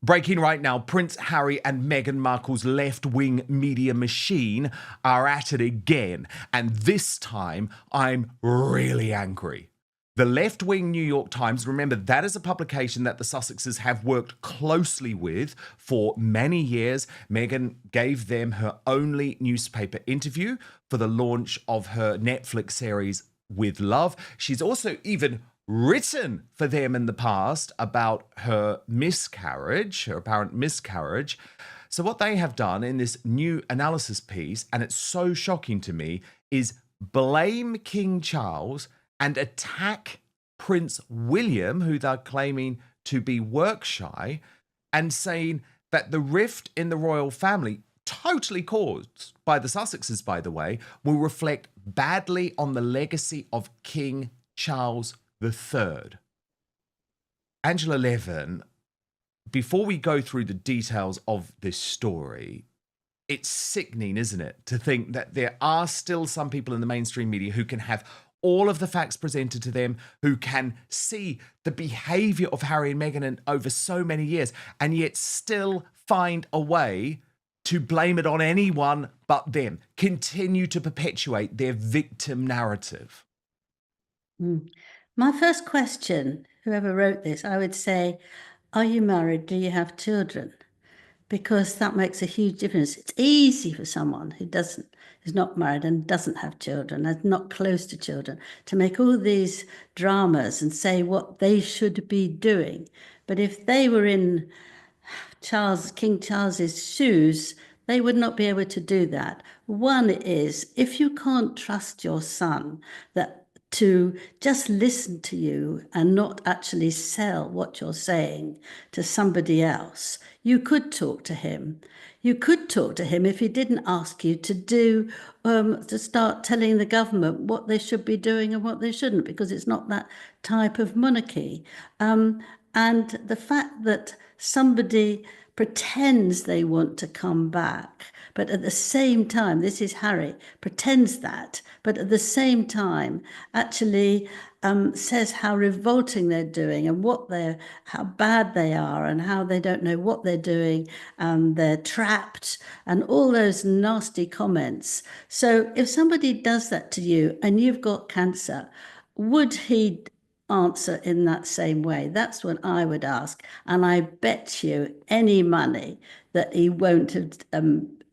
Breaking right now, Prince Harry and Meghan Markle's left-wing media machine are at it again. And this time, I'm really angry. The left-wing New York Times, remember, that is a publication that the Sussexes have worked closely with for many years. Meghan gave them her only newspaper interview for the launch of her Netflix series With Love. She's also even written for them in the past about her miscarriage, her apparent miscarriage. So what they have done in this new analysis piece, and it's so shocking to me, is blame King Charles and attack Prince William, who they're claiming to be work shy, and saying that the rift in the royal family, totally caused by the Sussexes, by the way, will reflect badly on the legacy of King Charles III. Angela Levin, before we go through the details of this story, it's sickening, isn't it, to think that there are still some people in the mainstream media who can have all of the facts presented to them, who can see the behavior of Harry and Meghan over so many years, and yet still find a way to blame it on anyone but them, continue to perpetuate their victim narrative. My first question, whoever wrote this, I would say, are you married? Do you have children? Because that makes a huge difference. It's easy for someone who's not married and doesn't have children, and not close to children, to make all these dramas and say what they should be doing. But if they were in King Charles's shoes, they would not be able to do that. One is, if you can't trust your son to just listen to you and not actually sell what you're saying to somebody else, you could talk to him. You could talk to him if he didn't ask you to start telling the government what they should be doing and what they shouldn't, because it's not that type of monarchy. And the fact that somebody pretends they want to come back, but at the same time, this is Harry, pretends that, but at the same time actually says how revolting they're doing and how bad they are and how they don't know what they're doing and they're trapped and all those nasty comments. So if somebody does that to you and you've got cancer, would he answer in that same way? That's what I would ask. And I bet you any money that he won't have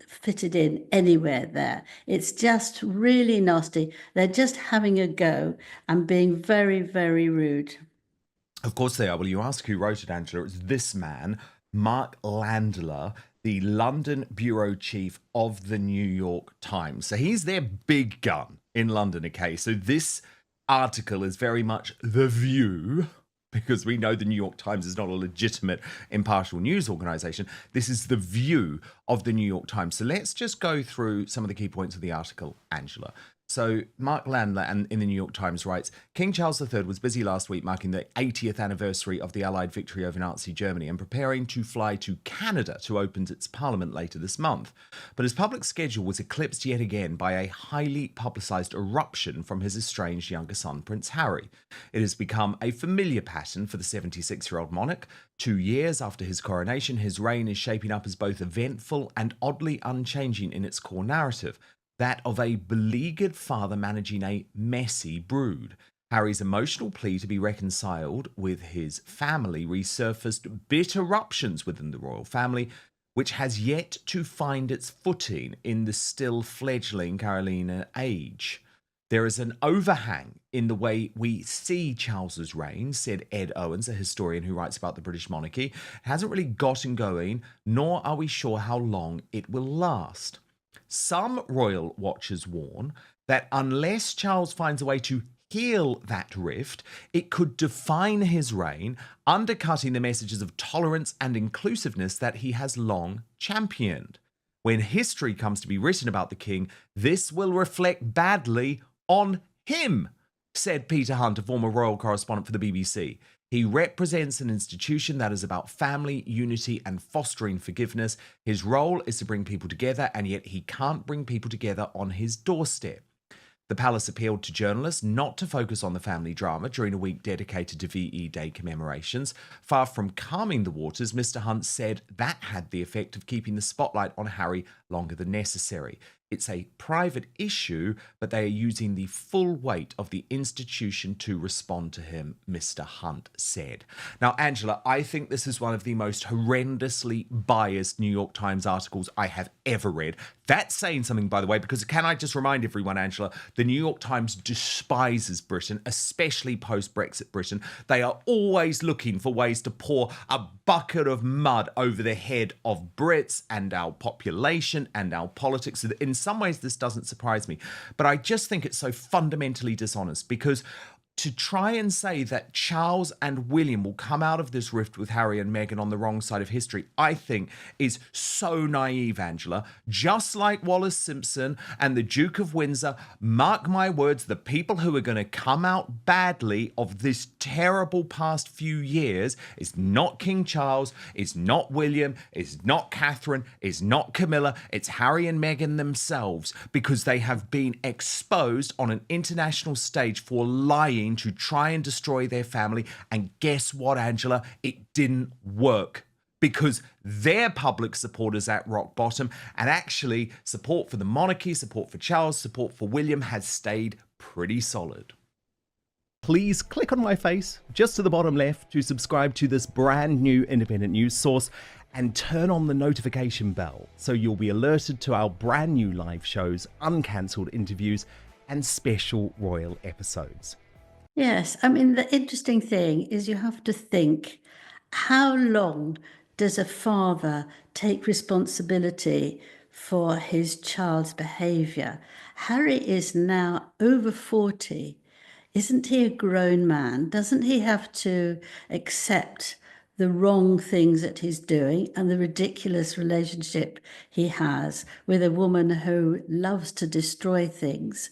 fitted in anywhere there. It's just really nasty. They're just having a go and being very, very rude. Of course they are. Well, you ask who wrote it, Angela. It's this man, Mark Landler, the London bureau chief of the New York Times. So he's their big gun in London, okay? So this article is very much The View, because we know the New York Times is not a legitimate, impartial news organization. This is the view of the New York Times. So let's just go through some of the key points of the article, Angela. So Mark Landler in the New York Times writes, King Charles III was busy last week marking the 80th anniversary of the Allied victory over Nazi Germany and preparing to fly to Canada to open its parliament later this month. But his public schedule was eclipsed yet again by a highly publicised eruption from his estranged younger son, Prince Harry. It has become a familiar pattern for the 76-year-old monarch. 2 years after his coronation, his reign is shaping up as both eventful and oddly unchanging in its core narrative, that of a beleaguered father managing a messy brood. Harry's emotional plea to be reconciled with his family resurfaced bitter eruptions within the royal family, which has yet to find its footing in the still fledgling Carolina age. There is an overhang in the way we see Charles's reign, said Ed Owens, a historian who writes about the British monarchy. It hasn't really gotten going, nor are we sure how long it will last. Some royal watchers warn that unless Charles finds a way to heal that rift, it could define his reign, undercutting the messages of tolerance and inclusiveness that he has long championed. When history comes to be written about the king, this will reflect badly on him, said Peter Hunt, a former royal correspondent for the BBC. He represents an institution that is about family, unity, and fostering forgiveness. His role is to bring people together, and yet he can't bring people together on his doorstep. The palace appealed to journalists not to focus on the family drama during a week dedicated to VE Day commemorations. Far from calming the waters, Mr. Hunt said that had the effect of keeping the spotlight on Harry longer than necessary. It's a private issue, but they are using the full weight of the institution to respond to him, Mr. Hunt said. Now, Angela, I think this is one of the most horrendously biased New York Times articles I have ever read. That's saying something, by the way, because can I just remind everyone, Angela, the New York Times despises Britain, especially post-Brexit Britain. They are always looking for ways to pour a bucket of mud over the head of Brits and our population and our politics. In some ways, this doesn't surprise me, but I just think it's so fundamentally dishonest because to try and say that Charles and William will come out of this rift with Harry and Meghan on the wrong side of history, I think is so naive, Angela. Just like Wallace Simpson and the Duke of Windsor, mark my words, the people who are going to come out badly of this terrible past few years is not King Charles, it's not William, it's not Catherine, it's not Camilla, it's Harry and Meghan themselves, because they have been exposed on an international stage for lying to try and destroy their family. And guess what, Angela? It didn't work because their public support is at rock bottom. And actually, support for the monarchy, support for Charles, support for William has stayed pretty solid. Please click on my face just to the bottom left to subscribe to this brand new independent news source and turn on the notification bell so you'll be alerted to our brand new live shows, uncancelled interviews, and special royal episodes. Yes, I mean, the interesting thing is you have to think, how long does a father take responsibility for his child's behaviour? Harry is now over 40. Isn't he a grown man? Doesn't he have to accept the wrong things that he's doing and the ridiculous relationship he has with a woman who loves to destroy things?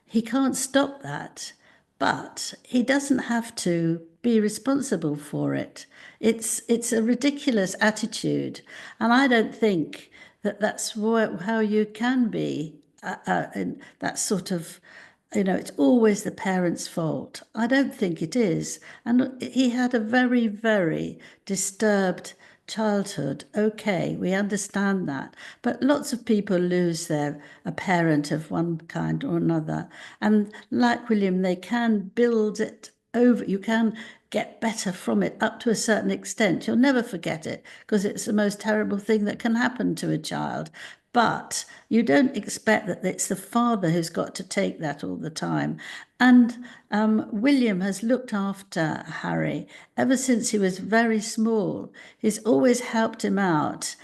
He can't stop that. But he doesn't have to be responsible for it. It's a ridiculous attitude, and I don't think that that's how you can be. In that sort of, it's always the parents' fault. I don't think it is. And he had a very, very disturbed childhood. Okay, we understand that. But lots of people lose a parent of one kind or another. And like William, they can build it over. You can get better from it up to a certain extent. You'll never forget it because it's the most terrible thing that can happen to a child. But you don't expect that it's the father who's got to take that all the time. And William has looked after Harry ever since he was very small. He's always helped him out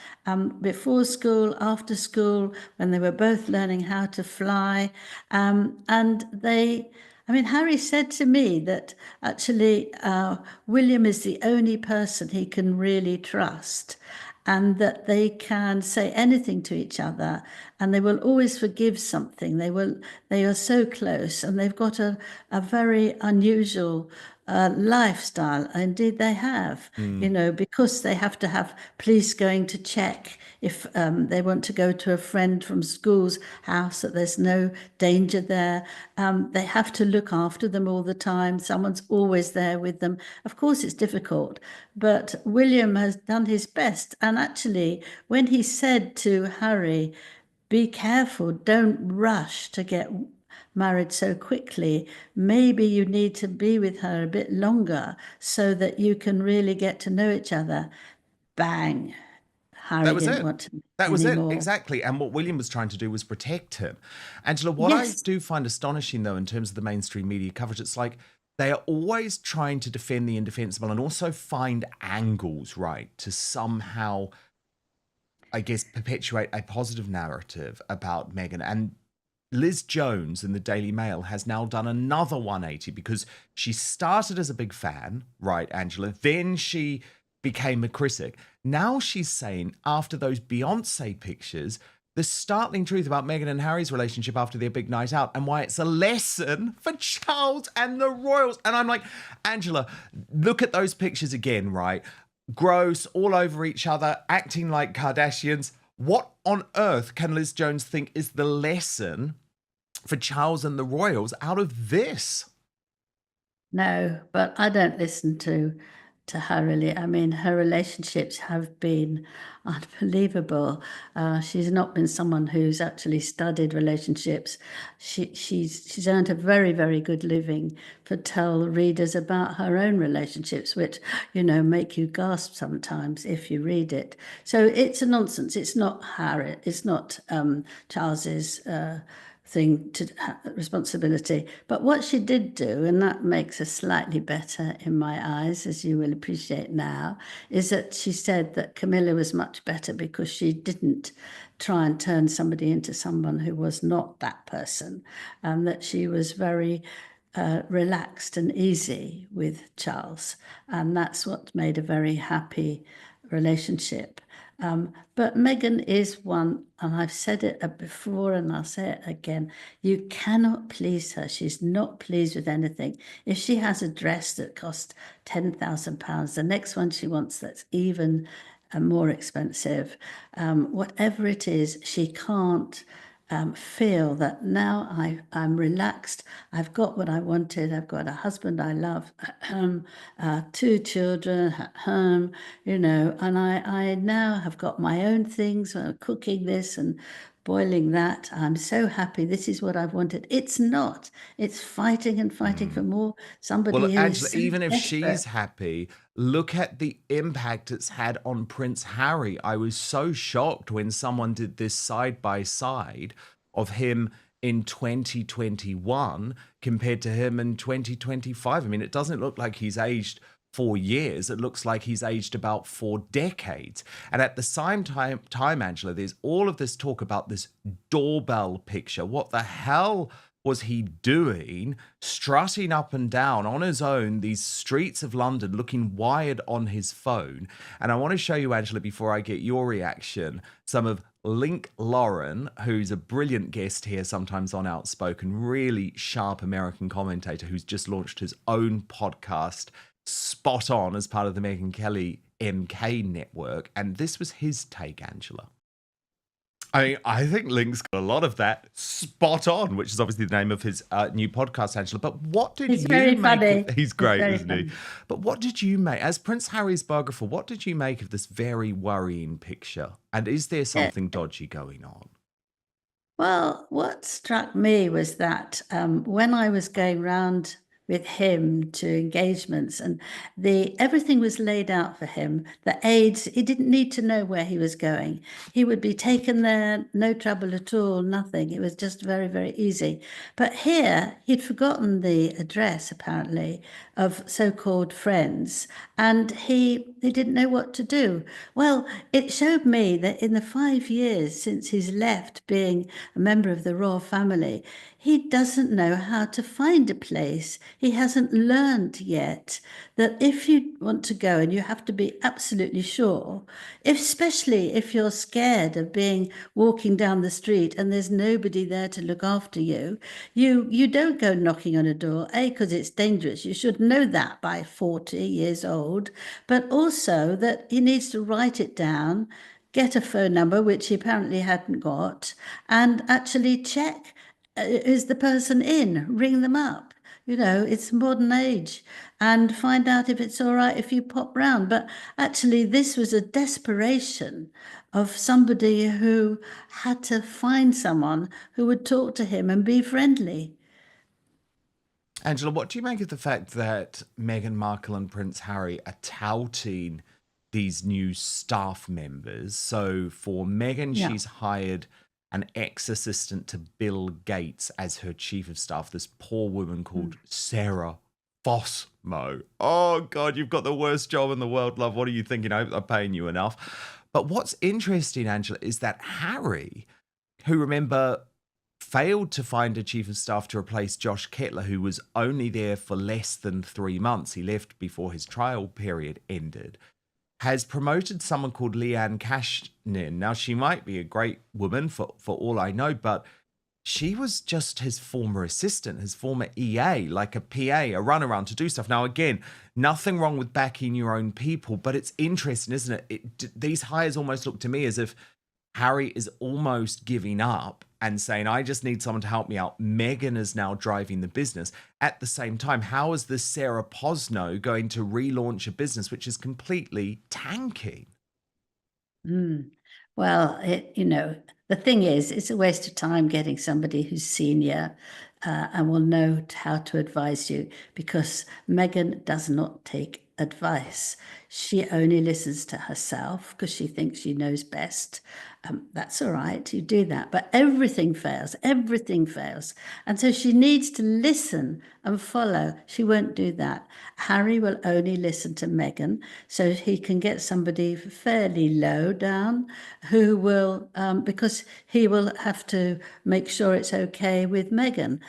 before school, after school, when they were both learning how to fly. Harry said to me that actually William is the only person he can really trust, and that they can say anything to each other and they will always forgive something. They are so close, and they've got a very unusual lifestyle. Indeed, they have, because they have to have police going to check if they want to go to a friend from school's house, that there's no danger there. They have to look after them all the time. Someone's always there with them. Of course, it's difficult, but William has done his best. And actually, when he said to Harry, be careful, don't rush to get married so quickly, maybe you need to be with her a bit longer so that you can really get to know each other. Bang. Harry didn't want to That was anymore. it, exactly. And what William was trying to do was protect him. Angela, what I do find astonishing, though, in terms of the mainstream media coverage, it's like they are always trying to defend the indefensible and also find angles, right, to somehow, I guess, perpetuate a positive narrative about Meghan. And Liz Jones in the Daily Mail has now done another 180 because she started as a big fan, right, Angela? Then she became a critic. Now she's saying, after those Beyonce pictures, the startling truth about Meghan and Harry's relationship after their big night out and why it's a lesson for Charles and the royals. And I'm like, Angela, look at those pictures again, right? Gross, all over each other, acting like Kardashians. What on earth can Liz Jones think is the lesson for Charles and the royals out of this? No, but I don't listen to her really. I mean, her relationships have been unbelievable. She's not been someone who's actually studied relationships. She's earned a very, very good living to tell readers about her own relationships, which, make you gasp sometimes if you read it. So it's a nonsense. It's not Harry. It's not Charles's thing to responsibility. But what she did do, and that makes her slightly better in my eyes, as you will appreciate now, is that she said that Camilla was much better because she didn't try and turn somebody into someone who was not that person, and that she was very relaxed and easy with Charles. And that's what made a very happy relationship. But Meghan is one, and I've said it before and I'll say it again, you cannot please her. She's not pleased with anything. If she has a dress that costs £10,000, the next one she wants that's even more expensive, whatever it is, she can't feel that now I'm relaxed. I've got what I wanted. I've got a husband I love at home, 2 children at home, and I now have got my own things, cooking this and boiling that. I'm so happy. This is what I've wanted. It's not. It's fighting and fighting for more. Somebody Well, who Angela, is so even if desperate. she's happy, look at the impact it's had on Prince Harry. I was so shocked when someone did this side by side of him in 2021 compared to him in 2025. I mean, it doesn't look like he's aged 4 years. It looks like he's aged about 4 decades. And at the same time, Angela, there's all of this talk about this doorbell picture. What the hell was he doing strutting up and down on his own these streets of London, looking wired on his phone? And I want to show you, Angela, before I get your reaction, some of Link Lauren, who's a brilliant guest here sometimes on Outspoken, really sharp American commentator who's just launched his own podcast, Spot On, as part of the Megyn Kelly MK network. And this was his take, Angela. I mean, I think Link's got a lot of that spot on, which is obviously the name of his new podcast, Angela. But what did He's you very make funny. of... He's great, very isn't he? funny. But what did you make, as Prince Harry's biographer, what did you make of this very worrying picture? And is there something dodgy going on? Well, what struck me was that when I was going round with him to engagements, and everything was laid out for him. The aides, he didn't need to know where he was going. He would be taken there, no trouble at all, nothing. It was just very, very easy. But here, he'd forgotten the address, apparently, of so-called friends, and he didn't know what to do. Well, it showed me that in the 5 years since he's left being a member of the royal family, he doesn't know how to find a place. He hasn't learned yet that if you want to go, and you have to be absolutely sure, especially if you're scared of walking down the street and there's nobody there to look after you, you don't go knocking on a door, because it's dangerous. You should know that by 40 years old, but also that he needs to write it down, get a phone number, which he apparently hadn't got, and actually check, is the person in? Ring them up. It's modern age, and find out if it's all right if you pop round. But actually, this was a desperation of somebody who had to find someone who would talk to him and be friendly. Angela, what do you make of the fact that Meghan Markle and Prince Harry are touting these new staff members? So for Meghan, Yeah. she's hired an ex-assistant to Bill Gates as her chief of staff, this poor woman called Sarah Fossmo. Oh, God, you've got the worst job in the world, love. What are you thinking? I'm paying you enough. But what's interesting, Angela, is that Harry, who, remember, failed to find a chief of staff to replace Josh Kettler, who was only there for less than 3 months. He left before his trial period ended. Has promoted someone called Leanne Cashnin. Now, she might be a great woman for all I know, but she was just his former assistant, his former EA, like a PA, a runaround to do stuff. Now, again, nothing wrong with backing your own people, but it's interesting, isn't it? These hires almost look to me as if Harry is almost giving up and saying, I just need someone to help me out. Meghan is now driving the business. At the same time, how is this Sarah Posno going to relaunch a business which is completely tanking? Mm. Well, the thing is, it's a waste of time getting somebody who's senior and will know how to advise you, because Meghan does not take advice. She only listens to herself because she thinks she knows best. That's all right, you do that. But everything fails, everything fails. And so she needs to listen and follow. She won't do that. Harry will only listen to Meghan, so he can get somebody fairly low down who will, because he will have to make sure it's okay with Meghan.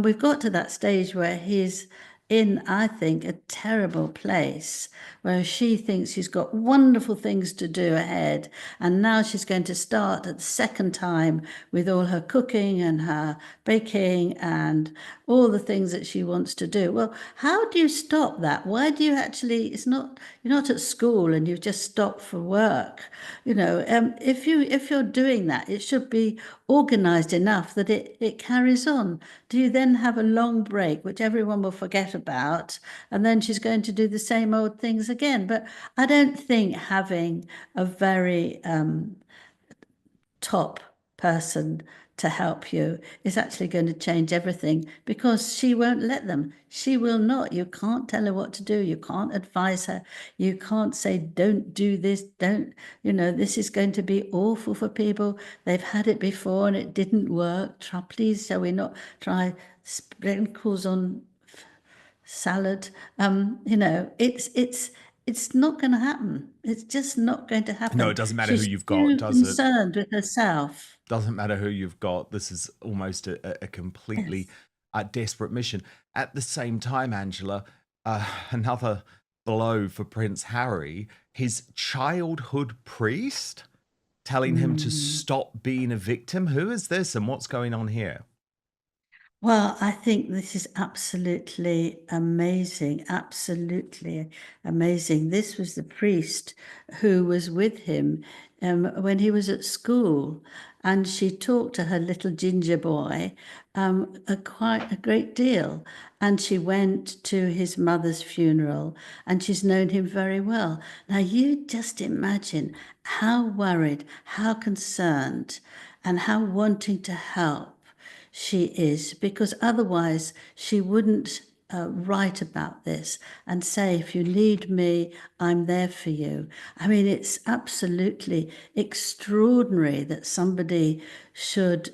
We've got to that stage where he's in, I think, a terrible place where she thinks she's got wonderful things to do ahead. And now she's going to start at the second time with all her cooking and her baking and all the things that she wants to do. Well, how do you stop that? Why do you actually, you're not at school and you've just stopped for work. If you're doing that, it should be organized enough that it carries on. Do you then have a long break, which everyone will forget about, and then she's going to do the same old things again? But I don't think having a very top person to help you is actually going to change everything, because she won't let them. She will not. You can't tell her what to do. You can't advise her. You can't say, don't do this. Don't, this is going to be awful for people. They've had it before and it didn't work. Please, shall we not try sprinkles on salad? It's not going to happen. It's just not going to happen. No, it doesn't matter who She's you've got, too does it? concerned with herself. Doesn't matter who you've got. This is almost a completely desperate mission. At the same time, Angela, another blow for Prince Harry, his childhood priest telling him to stop being a victim. Who is this and what's going on here? Well, I think this is absolutely amazing. Absolutely amazing. This was the priest who was with him when he was at school, and she talked to her little ginger boy quite a great deal. And she went to his mother's funeral, and she's known him very well. Now, you just imagine how worried, how concerned, and how wanting to help she is, because otherwise she wouldn't write about this and say, if you need me, I'm there for you. I mean, it's absolutely extraordinary that somebody should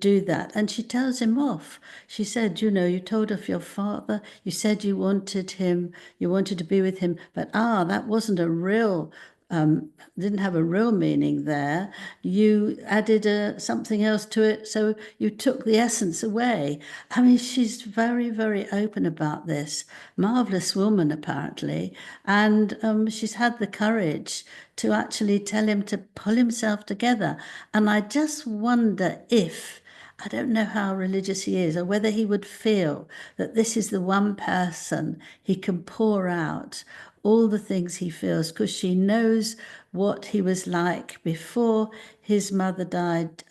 do that. And she tells him off. She said, you told off your father, you said you wanted him, you wanted to be with him, but that wasn't a real didn't have a real meaning there. You added something else to it, so you took the essence away. I mean, she's very, very open about this. Marvelous woman, apparently. And she's had the courage to actually tell him to pull himself together. And I just wonder if, I don't know how religious he is, or whether he would feel that this is the one person he can pour out all the things he feels, because she knows what he was like before his mother died,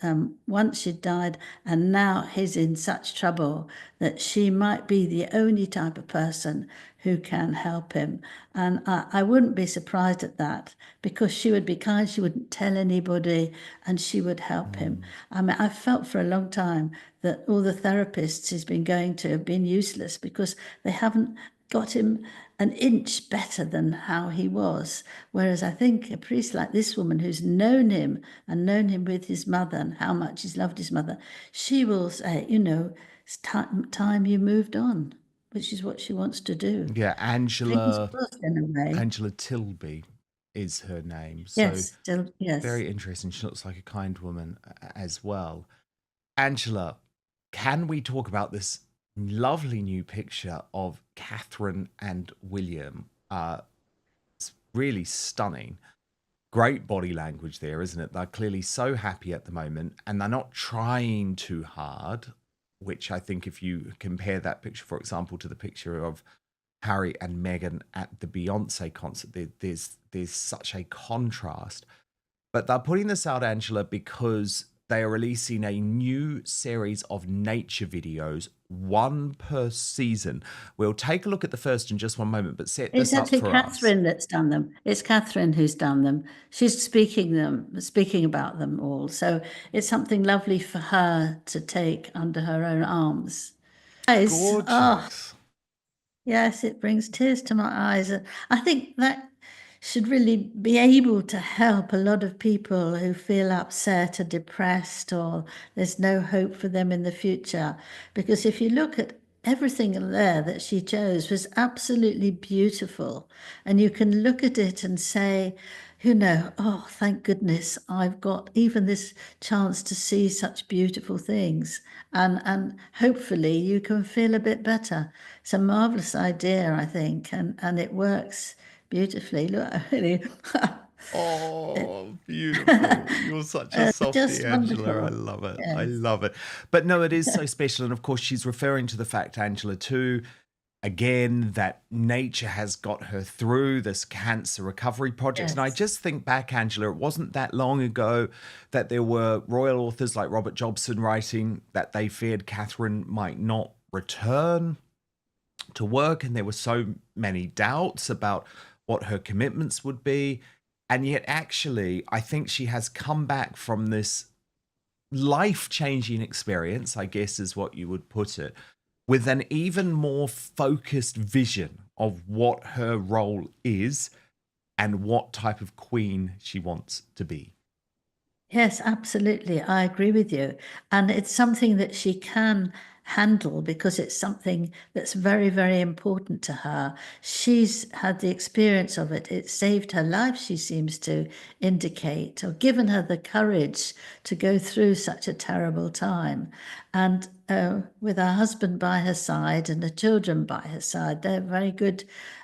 once she died, and now he's in such trouble that she might be the only type of person who can help him. And I wouldn't be surprised at that, because she would be kind, she wouldn't tell anybody, and she would help him. I mean, I felt for a long time that all the therapists he's been going to have been useless, because they haven't got him an inch better than how he was. Whereas I think a priest like this woman, who's known him and known him with his mother and how much he's loved his mother, she will say, it's time you moved on, which is what she wants to do. Yeah, Angela In a way. Angela Tilby is her name. Yes, So yes. very interesting. She looks like a kind woman as well. Angela, can we talk about this lovely new picture of Catherine and William? It's really stunning. Great body language there, isn't it? They're clearly so happy at the moment, and they're not trying too hard, which I think if you compare that picture, for example, to the picture of Harry and Meghan at the Beyonce concert, there's such a contrast. But they're putting this out, Angela, because they are releasing a new series of nature videos, one per season. We'll take a look at the first in just one moment, but set It's this up actually for us. Catherine that's done them. It's Catherine who's done them. She's speaking about them all. So it's something lovely for her to take under her own arms. Oh, Gorgeous. yes, it brings tears to my eyes. I think that should really be able to help a lot of people who feel upset or depressed, or there's no hope for them in the future. Because if you look at everything there that she chose was absolutely beautiful. And you can look at it and say, oh, thank goodness I've got even this chance to see such beautiful things. And hopefully you can feel a bit better. It's a marvelous idea, I think, and it works beautifully. Look, really. Oh, beautiful. You're such a softie, just Angela. wonderful. I love it. I Yes. love it. But no, it is so special. And of course, she's referring to the fact, Angela, too, again, that nature has got her through this cancer recovery project. And I Yes. just think back, Angela, it wasn't that long ago that there were royal authors like Robert Jobson writing that they feared Catherine might not return to work. And there were so many doubts about what her commitments would be. And yet, actually, I think she has come back from this life-changing experience, I guess is what you would put it, with an even more focused vision of what her role is and what type of queen she wants to be. Yes, absolutely. I agree with you. And it's something that she can handle because it's something that's very, very important to her. She's had the experience of it. It saved her life, she seems to indicate, or given her the courage to go through such a terrible time. And with her husband by her side and the children by her side, they're very good.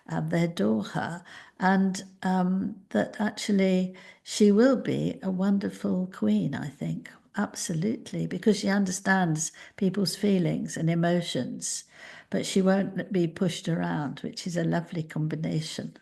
They adore her. And that actually she will be a wonderful queen, I think. Absolutely, because she understands people's feelings and emotions, but she won't be pushed around, which is a lovely combination.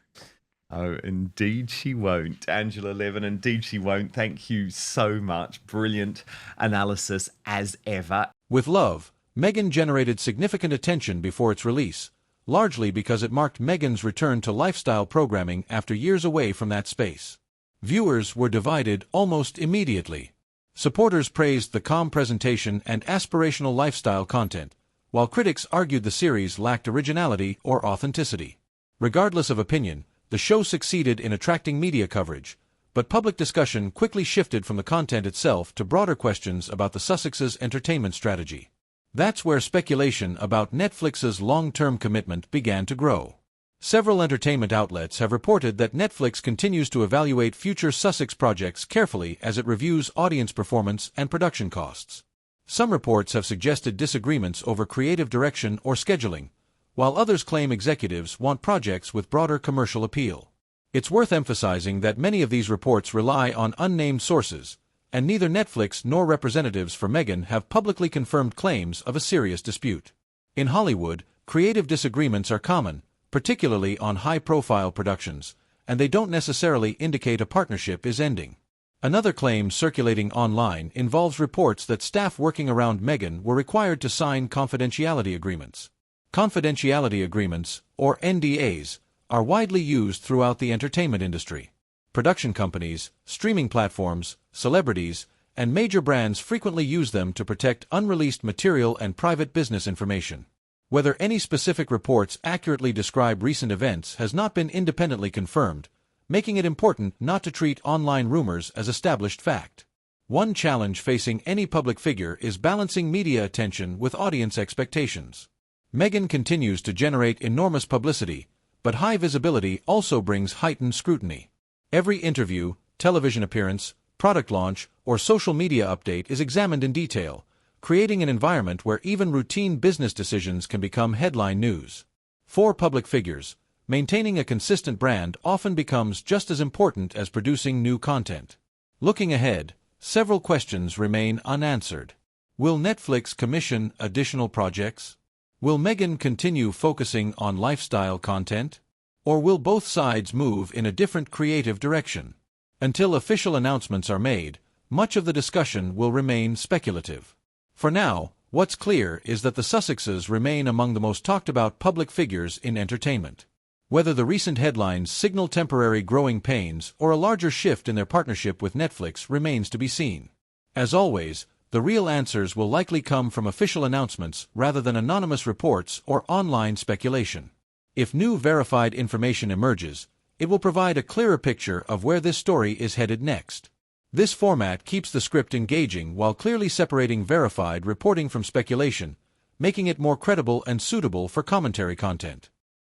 Oh, indeed she won't. Angela Levin, indeed she won't. Thank you so much. Brilliant analysis as ever. With Love, Meghan generated significant attention before its release, largely because it marked Meghan's return to lifestyle programming after years away from that space. Viewers were divided almost immediately. Supporters praised the calm presentation and aspirational lifestyle content, while critics argued the series lacked originality or authenticity. Regardless of opinion, the show succeeded in attracting media coverage, but public discussion quickly shifted from the content itself to broader questions about the Sussexes' entertainment strategy. That's where speculation about Netflix's long-term commitment began to grow. Several entertainment outlets have reported that Netflix continues to evaluate future Sussex projects carefully as it reviews audience performance and production costs. Some reports have suggested disagreements over creative direction or scheduling, while others claim executives want projects with broader commercial appeal. It's worth emphasizing that many of these reports rely on unnamed sources, and neither Netflix nor representatives for Meghan have publicly confirmed claims of a serious dispute. In Hollywood, creative disagreements are common, particularly on high-profile productions, and they don't necessarily indicate a partnership is ending. Another claim circulating online involves reports that staff working around Meghan were required to sign confidentiality agreements. Confidentiality agreements, or NDAs, are widely used throughout the entertainment industry. Production companies, streaming platforms, celebrities, and major brands frequently use them to protect unreleased material and private business information. Whether any specific reports accurately describe recent events has not been independently confirmed, making it important not to treat online rumors as established fact. One challenge facing any public figure is balancing media attention with audience expectations. Meghan continues to generate enormous publicity, but high visibility also brings heightened scrutiny. Every interview, television appearance, product launch, or social media update is examined in detail, creating an environment where even routine business decisions can become headline news. For public figures, maintaining a consistent brand often becomes just as important as producing new content. Looking ahead, several questions remain unanswered. Will Netflix commission additional projects? Will Meghan continue focusing on lifestyle content? Or will both sides move in a different creative direction? Until official announcements are made, much of the discussion will remain speculative. For now, what's clear is that the Sussexes remain among the most talked about public figures in entertainment. Whether the recent headlines signal temporary growing pains or a larger shift in their partnership with Netflix remains to be seen. As always, the real answers will likely come from official announcements rather than anonymous reports or online speculation. If new verified information emerges, it will provide a clearer picture of where this story is headed next. This format keeps the script engaging while clearly separating verified reporting from speculation, making it more credible and suitable for commentary content.